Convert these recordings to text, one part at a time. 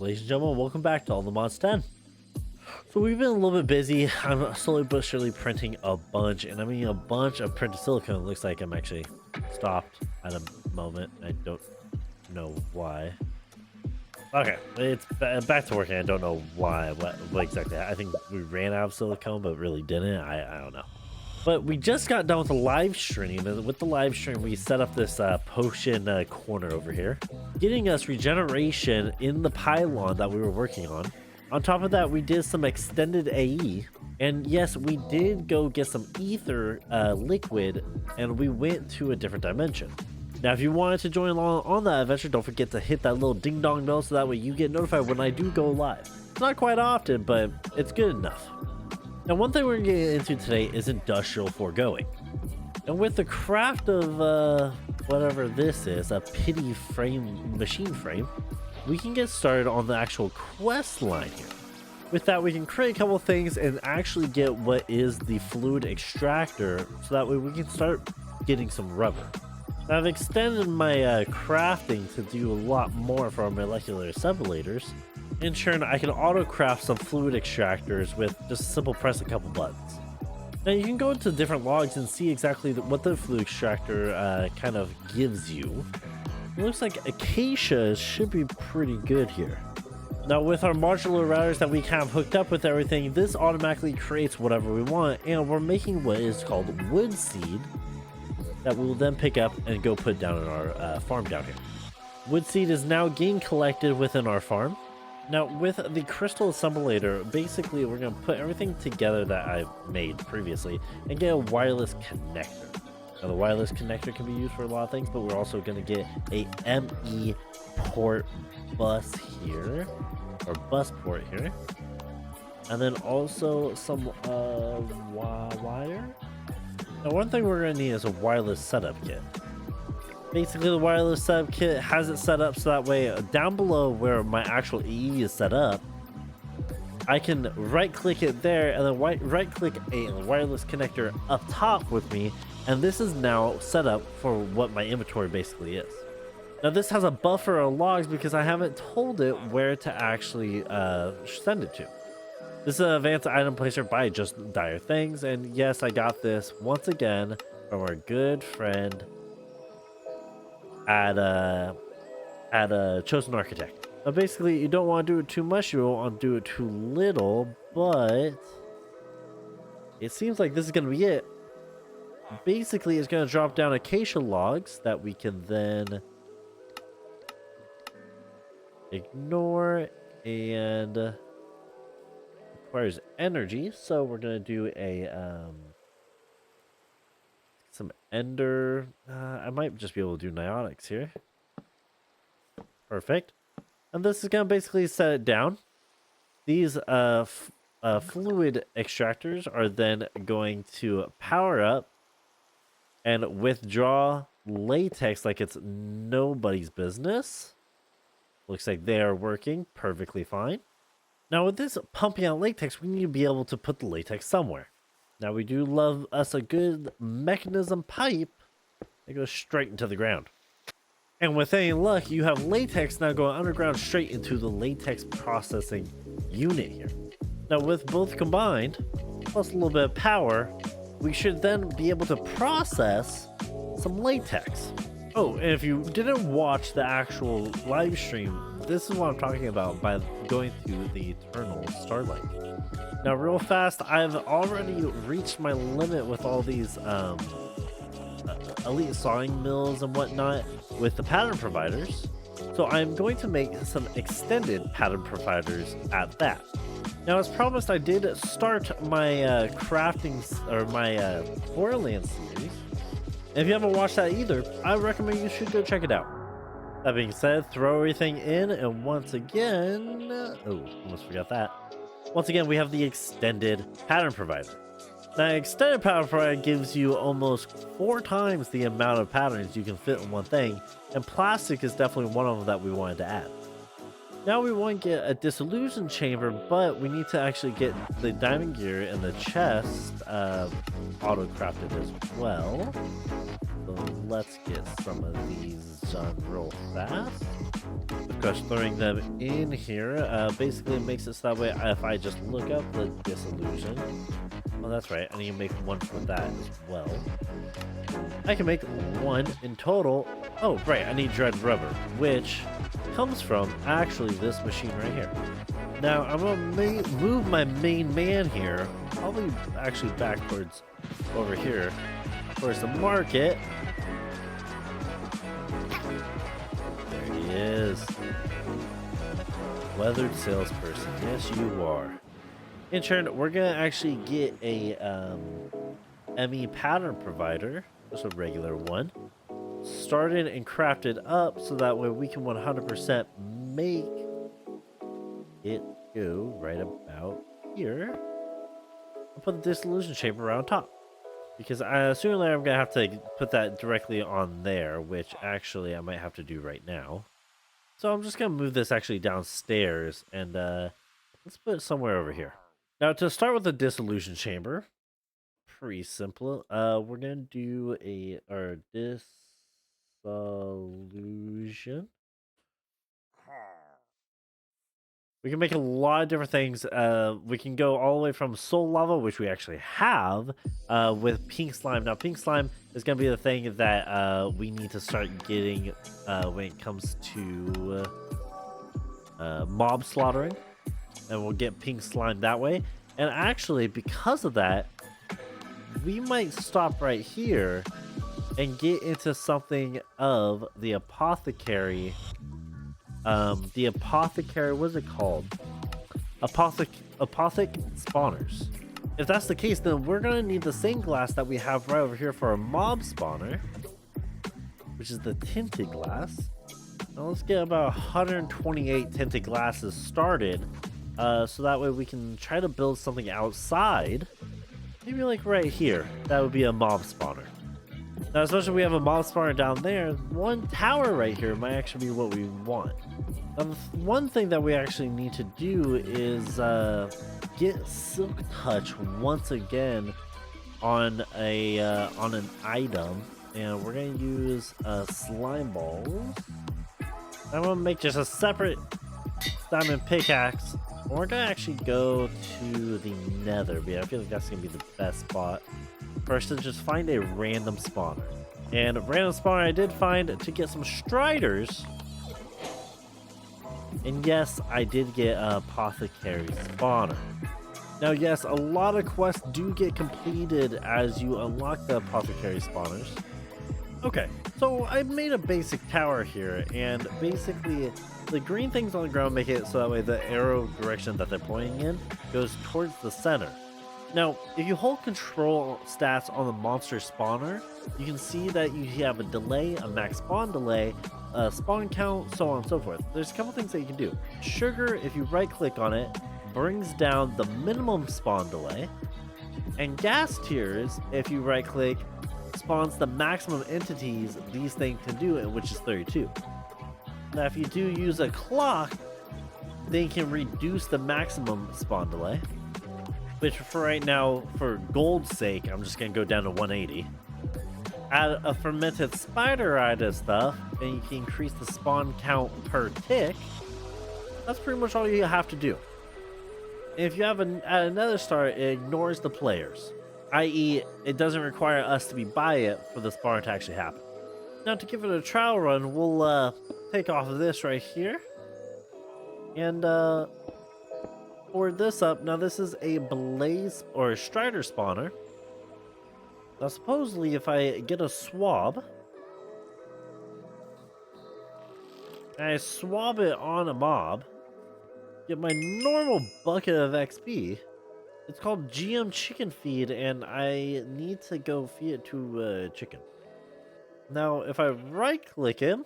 ladies and gentlemen, welcome back to All the Mods 10. So we've been a little bit busy. I'm slowly but surely printing a bunch, and I mean a bunch of printed silicone. It looks like I'm actually stopped at a moment. I don't know why. Okay, it's back to working. I don't know why, what exactly. I think we ran out of silicone, but really didn't. I don't know. But we just got done with the live stream, and with the live stream, we set up this potion corner over here, getting us regeneration in the pylon that we were working on. On top of that, we did some extended AE, and yes, we did go get some ether liquid, and we went to a different dimension. Now, if you wanted to join along on that adventure, don't forget to hit that little ding dong bell so that way you get notified when I do go live. It's not quite often, but it's good enough. Now, one thing we're going to get into today is Industrial Foregoing. And with the craft of whatever this is, a pity frame, machine frame, we can get started on the actual quest line here. With that, we can create a couple things and actually get what is the fluid extractor, so that way we can start getting some rubber. Now, I've extended my crafting to do a lot more for our molecular assemblators. In turn, I can auto-craft some fluid extractors with just a simple press a couple buttons. Now, you can go into different logs and see exactly what the fluid extractor kind of gives you. It looks like acacia should be pretty good here. Now, with our modular routers that we have hooked up with everything, this automatically creates whatever we want, and we're making what is called wood seed that we will then pick up and go put down in our farm down here. Wood seed is now being collected within our farm. Now, with the crystal assemblator, basically we're going to put everything together that I've made previously and get a wireless connector. Now, the wireless connector can be used for a lot of things, but we're also going to get a ME port bus here, or bus port here, and then also some wire. Now, one thing we're going to need is a wireless setup kit. Basically, the wireless setup kit has it set up so that way down below where my actual EE is set up, I can right-click it there and then right-click a wireless connector up top with me, and this is now set up for what my inventory basically is. Now, this has a buffer of logs because I haven't told it where to actually send it to. This is an advanced item placer by Just Dire Things, and yes, I got this once again from our good friend at a Chosen Architect. Now, basically, you don't want to do it too much, you don't want to do it too little, but it seems like this is going to be it. Basically, it's going to drop down acacia logs that we can then ignore, and requires energy, so we're going to do a some ender. I might just be able to do nionics here. Perfect. And this is going to basically set it down. These fluid extractors are then going to power up and withdraw latex like it's nobody's business. Looks like they are working perfectly fine. Now, with this pumping out latex, we need to be able to put the latex somewhere. Now, we do love us a good mechanism pipe that goes straight into the ground. And with any luck, you have latex now going underground straight into the latex processing unit here. Now, with both combined, plus a little bit of power, we should then be able to process some latex. Oh, and if you didn't watch the actual live stream, this is what I'm talking about by going through the Eternal Starlight. Now, real fast, I've already reached my limit with all these elite sawing mills and whatnot with the pattern providers. So I'm going to make some extended pattern providers at that. Now, as promised, I did start my crafting, or my Borderlands series. If you haven't watched that either, I recommend you should go check it out. That being said, throw everything in, and once again, oh, almost forgot that. Once again, we have the extended pattern provider. Now, extended pattern provider gives you almost 4 times the amount of patterns you can fit in one thing, and plastic is definitely one of them that we wanted to add. Now we want to get a dissolution chamber, but we need to actually get the diamond gear and the chest auto-crafted as well. So let's get some of these done real fast. Of course, throwing them in here basically makes it so that way if I just look up the disillusion. Oh, that's right. I need to make one for that as well. I can make one in total. Oh, right. I need dread rubber, which comes from actually this machine right here. Now, I'm going to move my main man here, probably actually backwards over here towards the market. There he is. Weathered salesperson. Yes, you are. In turn, we're going to actually get a ME pattern provider, just a regular one, started and crafted up so that way we can 100% make it go right about here. I'll put the dissolution chamber around top. Because sooner or later I'm going to have to put that directly on there, which actually I might have to do right now. So I'm just going to move this actually downstairs and let's put it somewhere over here. Now to start with the dissolution chamber, pretty simple. We're going to do our dissolution. We can make a lot of different things. We can go all the way from soul lava, which we actually have, with pink slime. Now, pink slime is going to be the thing that we need to start getting when it comes to mob slaughtering. And we'll get pink slime that way. And actually, because of that, we might stop right here and get into something of the apothecary. What is it called? Apothic Spawners. If that's the case, then we're gonna need the same glass that we have right over here for our mob spawner, which is the tinted glass. Now let's get about 128 tinted glasses started, so that way we can try to build something outside. Maybe like right here. That would be a mob spawner. Now, especially if we have a mob spawner down there, one tower right here might actually be what we want. Now, one thing that we actually need to do is get Silk Touch once again on an item, and we're gonna use slime balls. I'm gonna make just a separate diamond pickaxe. We're gonna actually go to the Nether, but I feel like that's gonna be the best spot. First, to just find a random spawner. And a random spawner I did find to get some striders. And yes, I did get a apothecary spawner. Now, yes, a lot of quests do get completed as you unlock the apothecary spawners. Okay, so I made a basic tower here, and basically the green things on the ground make it so that way the arrow direction that they're pointing in goes towards the center. Now, if you hold control stats on the monster spawner, you can see that you have a delay, a max spawn delay, a spawn count, so on and so forth. There's a couple things that you can do. Sugar, if you right click on it, brings down the minimum spawn delay. And gas tiers, if you right click, spawns the maximum entities these things can do, which is 32. Now, if you do use a clock, they can reduce the maximum spawn delay. Which for right now, for gold's sake, I'm just going to go down to 180. Add a fermented spider eye to stuff, and you can increase the spawn count per tick. That's pretty much all you have to do. If you have at another star, it ignores the players. I.e., it doesn't require us to be by it for the spawn to actually happen. Now, to give it a trial run, we'll take off of this right here. And, board this up. Now this is a blaze or a strider spawner. Now supposedly if I get a swab and I swab it on a mob, get my normal bucket of XP. It's called GM chicken feed, and I need to go feed it to a chicken. Now if I right click him,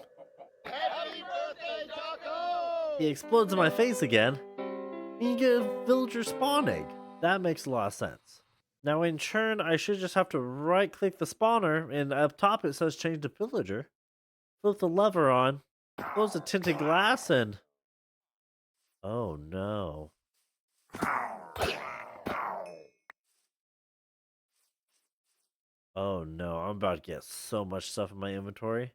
Happy birthday, Taco! he explodes in my face again. And you get a villager spawn egg. That makes a lot of sense. Now in turn, I should just have to right click the spawner, and up top it says change to villager. Flip the lever on, close the tinted glass, and oh no. Oh no, I'm about to get so much stuff in my inventory.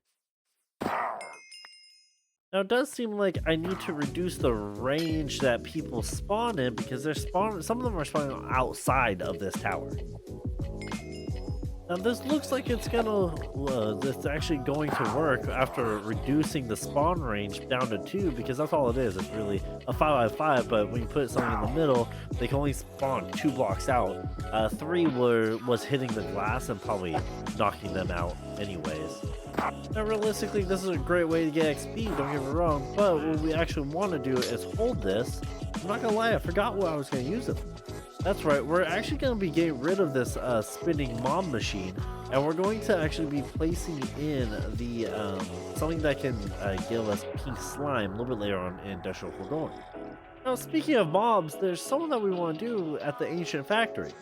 Now it does seem like I need to reduce the range that people spawn in because some of them are spawning outside of this tower. Now this looks like it's actually going to work after reducing the spawn range down to 2, because that's all it is. It's really a 5x5, but when you put something in the middle, they can only spawn 2 blocks out. 3 was hitting the glass and probably knocking them out anyways. Now realistically, this is a great way to get XP, don't get me wrong, but what we actually want to do is hold this. I'm not gonna lie, I forgot what I was gonna use it for. That's right, we're actually going to be getting rid of this spinning mob machine, and we're going to actually be placing in the something that can give us pink slime a little bit later on in Industrial Foregoing. Now, speaking of mobs, there's something that we want to do at the Ancient Factory.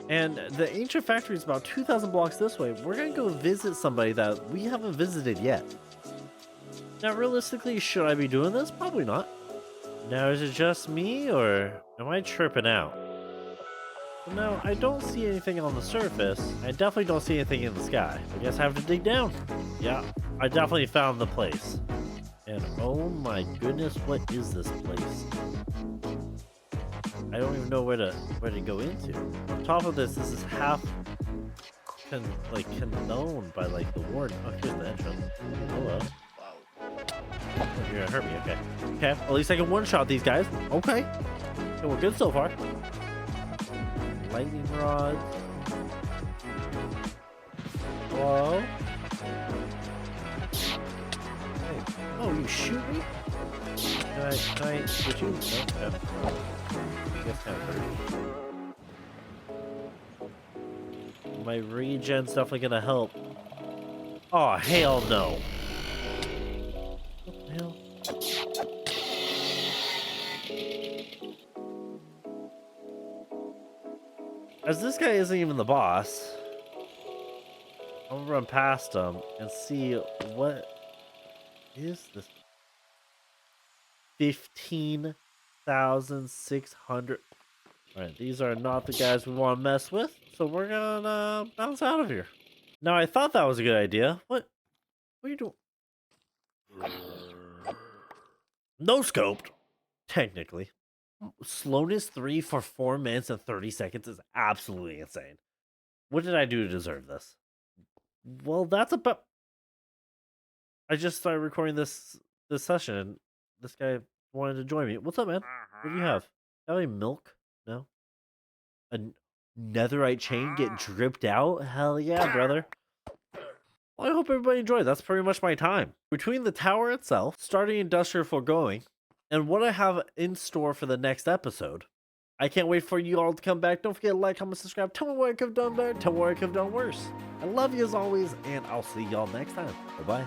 And the Ancient Factory is about 2,000 blocks this way. We're going to go visit somebody that we haven't visited yet. Now, realistically, should I be doing this? Probably not. Now, is it just me, or am I tripping out? No, I don't see anything on the surface. I definitely don't see anything in the sky. I guess I have to dig down. Yeah, I definitely found the place. And oh my goodness, what is this place? I don't even know where to go into. On top of this is half condoned by like the warden. Oh, here's the entrance. Hello. Oh, you're gonna hurt me, okay. Okay, at least I can one-shot these guys. Okay. Okay, we're good so far. Lightning rods. Hello? Hey. Oh, you shoot me? Can I shoot you? No, no. I guess kind of hurt. My regen's definitely gonna help. Oh, hell no. What the hell? As this guy isn't even the boss, I'm gonna run past him and see what is this. 15,600. Alright, these are not the guys we want to mess with, so we're gonna bounce out of here. Now, I thought that was a good idea. What are you doing? No scoped, technically. Slowness 3 for 4 minutes and 30 seconds is absolutely insane. What did I do to deserve this? Well, that's about... I just started recording this session, and this guy wanted to join me. What's up, man? What do you have? Have any milk? No? A netherite chain get dripped out? Hell yeah, brother. Well, I hope everybody enjoyed. That's pretty much my time. Between the tower itself, starting Industrial Foregoing, and what I have in store for the next episode, I can't wait for you all to come back. Don't forget to like, comment, subscribe. Tell me what I could have done better. Tell me what I could have done worse. I love you as always, and I'll see y'all next time. Bye-bye.